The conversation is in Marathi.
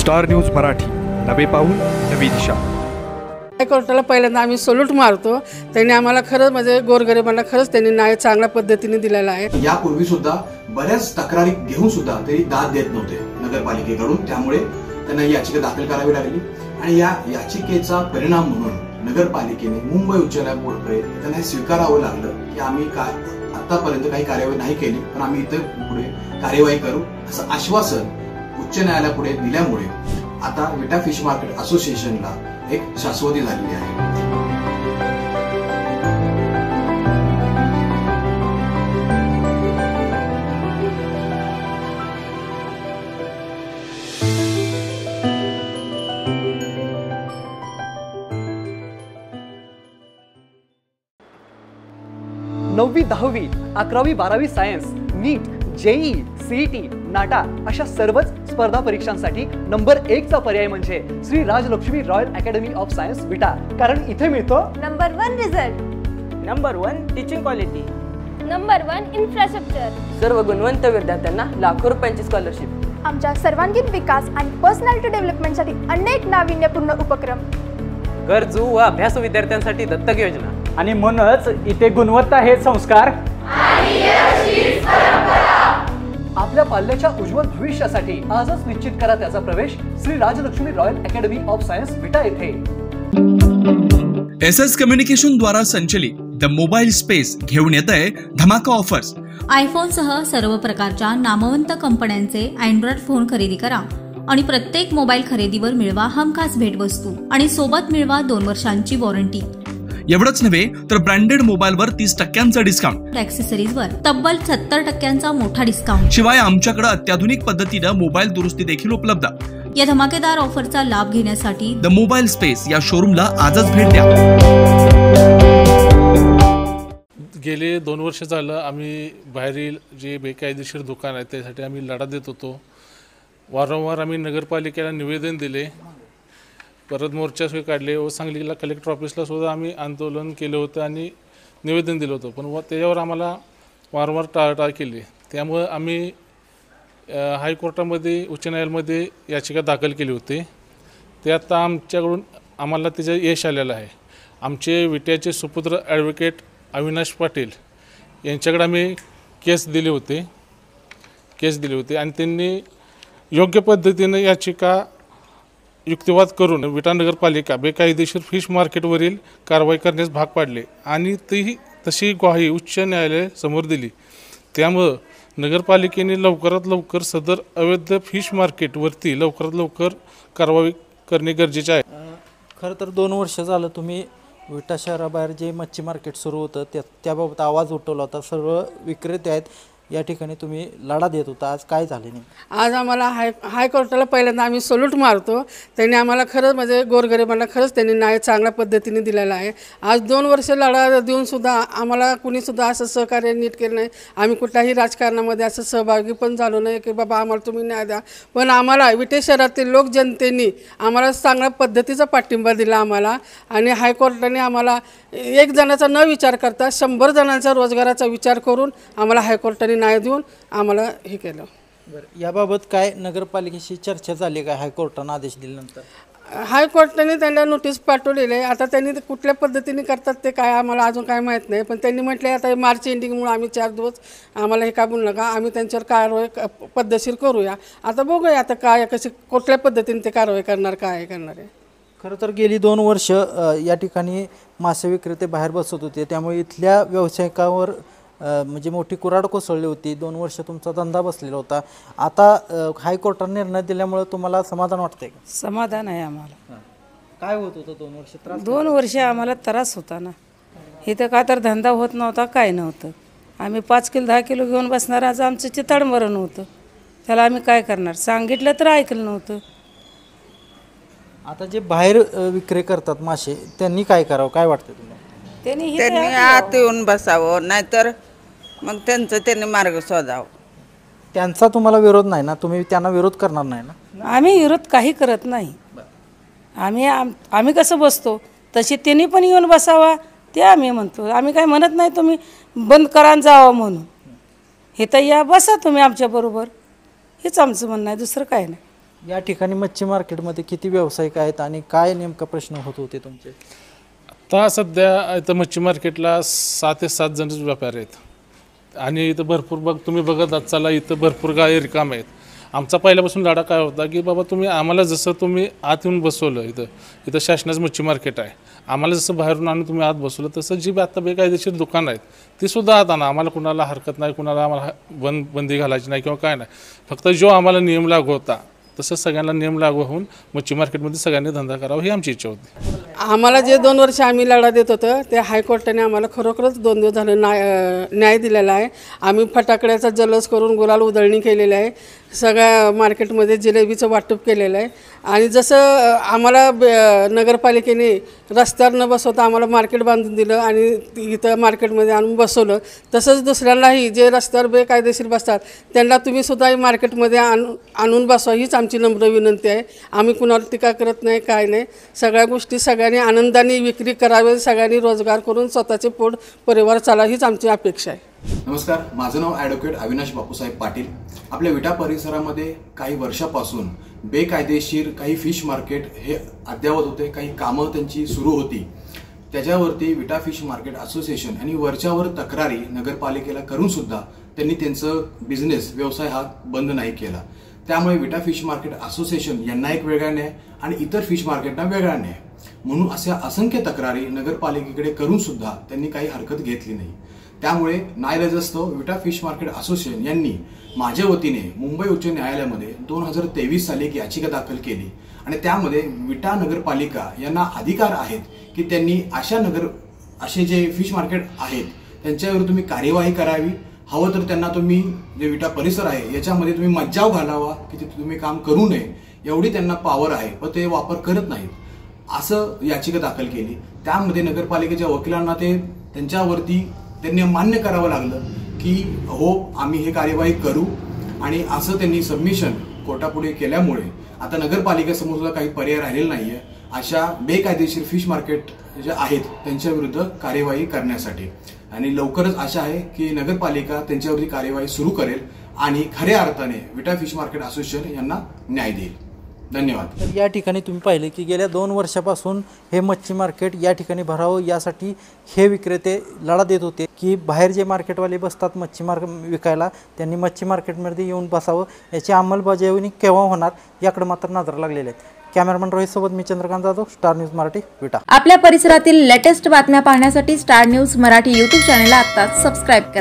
स्टार न्यूज मराठी, नवे पाऊल नवी दिशा। हायकोर्टाला पहिल्यांदा आम्ही सल्यूट मारतो। त्यांनी आम्हाला खरंच म्हणजे गोरगरिबांना खरंच त्यांनी न्याय चांगल्या पद्धतीने दिलेला आहे। यापूर्वी सुद्धा बऱ्याच तक्रारी घेऊन सुद्धा ते दाद देत नव्हते नगरपालिकेकडून, त्यामुळे त्यांना ही याचिका दाखल करावी लागली आणि या याचिकेचा परिणाम म्हणून नगरपालिकेने मुंबई उच्च न्यायालयापुढे त्यांना स्वीकारावं लागलं की आम्ही काय आतापर्यंत काही कार्यवाही नाही केली, पण आम्ही इथे पुढे कार्यवाही करू असं आश्वासन उच्च न्यायालयापुढे दिल्यामुळे आता विटा फिश मार्केट असोसिएशनला एक शाश्वती झालेली आहे। 9वी 10वी 11वी 12वी science, NEET, JEE, CET, NATA अशा सर्वच स्पर्धा परीक्षांसाठी नंबर 1 चा पर्याय म्हणजे Shri Rajlakshmi royal academy of science Vita. कारण इथे मिळतो number 1 result, number 1 teaching quality, number 1 infrastructure, सर्व गुणवंत विद्यार्थ्यांना लाखो रुपयांची स्कॉलरशिप, आमच्या सर्वांगीण विकास आणि पर्सनॅलिटी डेव्हलपमेंटसाठी अनेक नाविन्यपूर्ण उपक्रम, गरजू व अभ्यासू विद्यार्थ्यांसाठी दत्तक योजना आणि म्हणूनच इथे गुणवत्ता हे संस्कार आणि आपल्या पाल्याच्या उज्ज्वल भविष्यासाठी आजच निश्चित करा त्याचा प्रवेश Shri Rajlakshmi royal academy of science Vita येथे। SS कम्युनिकेशन द्वारा संचलित द मोबाईल स्पेस घेऊन येत आहे धमाका ऑफर्स। आयफोन सह सर्व प्रकारच्या नामवंत कंपन्यांचे अँड्रॉइड फोन खरेदी करा आणि प्रत्येक मोबाईल खरेदीवर मिळवा हमखास भेटवस्तू आणि सोबत मिळवा 2 वर्षांची वॉरंटी। एवढंच नव्हे तर ब्रँडेड मोबाईलवर 30% डिस्काउंट, ॲक्सेसरीजवर तब्बल 70% मोठा डिस्काउंट। शिवाय आमच्याकडे अत्याधुनिक पद्धतीने मोबाईल दुरुस्ती देखील उपलब्ध। या धमाकेदार ऑफरचा लाभ घेण्यासाठी द मोबाईल स्पेस या शोरूमला आजच भेट द्या। गेले 2 वर्ष झालं आम्ही बाहेरील जे बेकायदेशीर दुकान आहे त्यासाठी आम्ही लढा देत होतो। वारंवार आम्ही नगरपालिकेला निवेदन दिले, परत मोर्चा काढले व सांगलीला कलेक्टर ऑफिसला सुद्धा आम्ही आंदोलन केलं होतं आणि निवेदन दिलं होतं, पण त्याच्यावर आम्हाला वारंवार टाळाटाळ केली। त्यामुळे आम्ही हायकोर्टामध्ये उच्च न्यायालयामध्ये याचिका दाखल केली होती। ते आता आम्हाला त्याचं यश आलेलं आहे। आमचे विट्याचे सुपुत्र ॲडव्होकेट अविनाश पाटील यांच्याकडे आम्ही केस दिली होती आणि त्यांनी योग्य पद्धतीने याचिका युक्तिवाद करून विटा नगरपालिका बेकायदेशीर फिश मार्केटवरील कारवाई करण्यास भाग पाडले आणि तशी ग्वाही उच्च न्यायालय समोर दिली। त्यामुळे नगरपालिकेने लवकरात लवकर सदर अवैध फिश मार्केटवरती लवकरात लवकर कारवाई करणे गरजेचे आहे। खरं तर 2 वर्ष झालं तुम्ही विटा शहराबाहेर जे मच्छी मार्केट सुरू होतं त्याबाबत आवाज उठवला होता। सर्व विक्रेते आहेत या ठिकाणी तुम्ही लढा देत होता, आज काय झाले नाही? आज आम्हाला हायकोर्टाला पहिल्यांदा आम्ही सल्यूट मारतो। त्यांनी आम्हाला खरंच म्हणजे गोरगरिबांना खरंच त्यांनी न्याय चांगल्या पद्धतीने दिलेला आहे। आज 2 वर्ष लढा देऊन सुद्धा आम्हाला कुणीसुद्धा असं सहकार्य नीट केलं नाही। आम्ही कुठल्याही राजकारणामध्ये असं सहभागी पण झालो नाही की बाबा आम्हाला तुम्ही न्याय द्या, पण आम्हाला विटे शहरातील लोकजनतेने आम्हाला चांगल्या पद्धतीचा पाठिंबा दिला आम्हाला। आणि हायकोर्टाने आम्हाला 1 जणाचा न विचार करता 100 जणांचा रोजगाराचा विचार करून आम्हाला हायकोर्टाने न्याय देऊन आम्हाला हे केलं। बरं, याबाबत काय नगरपालिकेशी चर्चा झाली का हायकोर्टाने आदेश दिल्यानंतर? हायकोर्टाने त्यांना नोटीस पाठवलेली आहे। आता त्यांनी ते कुठल्या पद्धतीने करतात ते काय आम्हाला अजून काय माहीत नाही, पण त्यांनी म्हटले आता मार्च एंडिंगमुळे आम्ही 4 दिवस आम्हाला हे काय बोलू नका, आम्ही त्यांच्यावर कारवाई पद्धतशीर करूया। आता बघूया आता काय कशी कुठल्या पद्धतीने ते कारवाई करणार, काय करणार आहे। खरं तर गेली 2 वर्ष या ठिकाणी मासे विक्रेते बाहेर बसत होते, त्यामुळे इथल्या व्यावसायिकावर म्हणजे मोठी कुऱ्हाड कोसळली होती। 2 वर्ष तुमचा धंदा बसलेला होता। आता हायकोर्टाने निर्णय दिल्यामुळे तुम्हाला समाधान वाटतंय का? समाधान आहे आम्हाला। काय होत होतं 2 वर्ष त्रास? 2 वर्ष आम्हाला त्रास होता ना, इथं का तर धंदा होत नव्हता, काय नव्हतं। आम्ही 5 किलो 10 किलो घेऊन बसणार, आज आमचं चिताडमरण होतं, त्याला आम्ही काय करणार? सांगितलं तर ऐकलं नव्हतं। आता जे बाहेर विक्री करतात मासे त्यांनी काय करावं, काय वाटतं तुम्हाला? त्यांनी आत येऊन बसावं, नाहीतर मग त्यांनी मार्ग शोधावं। त्यांचा तुम्हाला विरोध नाही ना? तुम्ही त्यांना विरोध करणार नाही ना? आम्ही विरोध काही करत नाही। आम्ही कसं बसतो तशी त्यांनी पण येऊन बसावा ते आम्ही म्हणतो। आम्ही काय म्हणत नाही तुम्ही बंद करा जावं म्हणून, हे तर या बसा तुम्ही आमच्याबरोबर, हेच आमचं म्हणणं आहे, दुसरं काय नाही। या ठिकाणी मच्छी मार्केटमध्ये किती व्यावसायिक आहेत आणि काय नेमका प्रश्न होत होते तुमचे? आता सध्या इथं मच्छी मार्केटला 6 ते 7 जणच व्यापारी आहेत आणि इथं भरपूर तुम्ही बघत आहात चला इथं भरपूर गाळे रिकाम आहेत. आमचा पहिल्यापासून लढा काय होता की बाबा तुम्ही आम्हाला जसं तुम्ही आत येऊन बसवलं इथं शासनाचं मच्छी मार्केट आहे, आम्हाला जसं बाहेरून आणून तुम्ही आत बसवलं तसं जी आता बेकायदेशीर दुकानं आहेत ती सुद्धा आत आणा. आम्हाला कुणाला हरकत नाही, कुणाला आम्हाला बंदी घालायची नाही किंवा काय नाही. फक्त जो आम्हाला नियम लागू होता तसं सगळ्यांना नियम लागू होऊन मच्छी मार्केटमध्ये सगळ्यांनी धंदा करावा ही आमची इच्छा होती. आम्हाला जे 2 वर्ष आम्ही लढा देत होतो ते हायकोर्टाने आम्हाला खरोखरच 2 दिवस झालं न्याय दिलेला आहे. आम्ही फटाकड्याचा जल्लोष करून गुलाल उधळणी केलेली आहे, सगळ्या मार्केटमध्ये जिलेबीचं वाटप केलेलं आहे. आणि जसं आम्हाला नगरपालिकेने रस्त्यावर न बसवता आम्हाला मार्केट बांधून दिलं आणि इथं मार्केटमध्ये आणून बसवलं, तसंच दुसऱ्यांनाही जे रस्त्यावर बेकायदेशीर बसतात त्यांना तुम्ही सुद्धा मार्केटमध्ये आणून बसवा हीच आमची नम्र विनंती आहे. आम्ही कुणाला टीका करत नाही, काय नाही. सगळ्या गोष्टी सगळ्यांनी आनंदाने विक्री करावे, सगळ्यांनी रोजगार करून स्वतःचे पोट परिवार चाला हीच आमची अपेक्षा आहे. नमस्कार, माझं नाव ॲडव्होकेट अविनाश बापूसाहेब पाटील. आपल्या विटा परिसरामध्ये काही वर्षापासून बेकायदेशीर काही फिश मार्केट हे अद्यावत होते, काही कामं त्यांची सुरू होती. त्याच्यावरती विटा फिश मार्केट असोसिएशन आणि वरच्यावर तक्रारी नगरपालिकेला करून सुद्धा त्यांनी त्यांचं बिझनेस व्यवसाय हा बंद नाही केला. त्यामुळे विटा फिश मार्केट असोसिएशन यांना एक वेगळा न्याय आणि इतर फिश मार्केटना वेगळा न्याय म्हणून अशा असंख्य तक्रारी नगरपालिकेकडे करून सुद्धा त्यांनी काही हरकत घेतली नाही. त्यामुळे नाईलाजास्तव विटा फिश मार्केट असोसिएशन यांनी माझ्या वतीने मुंबई उच्च न्यायालयामध्ये 2023 साली एक याचिका दाखल केली आणि त्यामध्ये विटा नगरपालिका यांना अधिकार आहेत की त्यांनी असे जे फिश मार्केट आहेत त्यांच्यावर तुम्ही कार्यवाही करावी. हवं तर त्यांना तुम्ही जे विटा परिसर आहे याच्यामध्ये तुम्ही मज्जाव घालावा की तिथे तुम्ही काम करू नये, एवढी त्यांना पॉवर आहे, पण ते वापर करत नाहीत असं याचिका दाखल केली. त्यामध्ये नगरपालिकेच्या वकिलांना त्यांच्यावरती त्यांनी मान्य करावं लागलं की हो आम्ही हे कार्यवाही करू आणि असं त्यांनी सबमिशन कोर्टापुढे केल्यामुळे आता नगरपालिकेसमोर सुद्धा काही पर्याय राहिलेला नाहीये अशा बेकायदेशीर फिश मार्केट जे आहेत त्यांच्या विरुद्ध कार्यवाही करण्यासाठी. आणि लवकरच आशा आहे की नगरपालिका त्यांच्यावरती कार्यवाही सुरू करेल आणि खऱ्या अर्थाने विटा फिश मार्केट असोसिएशन यांना न्याय देईल. धन्यवाद. तर या ठिकाणी तुम्ही पाहिले की गेल्या 2 वर्षापासून हे मच्छी मार्केट या ठिकाणी भरावं यासाठी हे विक्रेते लढा देत होते की बाहेर जे मार्केटवाले बसतात मच्छी विकायला त्यांनी मच्छी मार्केटमध्ये येऊन बसावं. याची अंमलबजावणी केव्हा होणार याकडे मात्र नजर लागलेले आहेत. कॅमेरामॅन रोहित सोबत मी चंद्रकांत जाधव, स्टार न्यूज मराठी, विटा. आपल्या परिसरातील लेटेस्ट बातम्या पाहण्यासाठी स्टार न्यूज मराठी यूट्यूब चॅनलला आत्ताच सबस्क्राईब करा.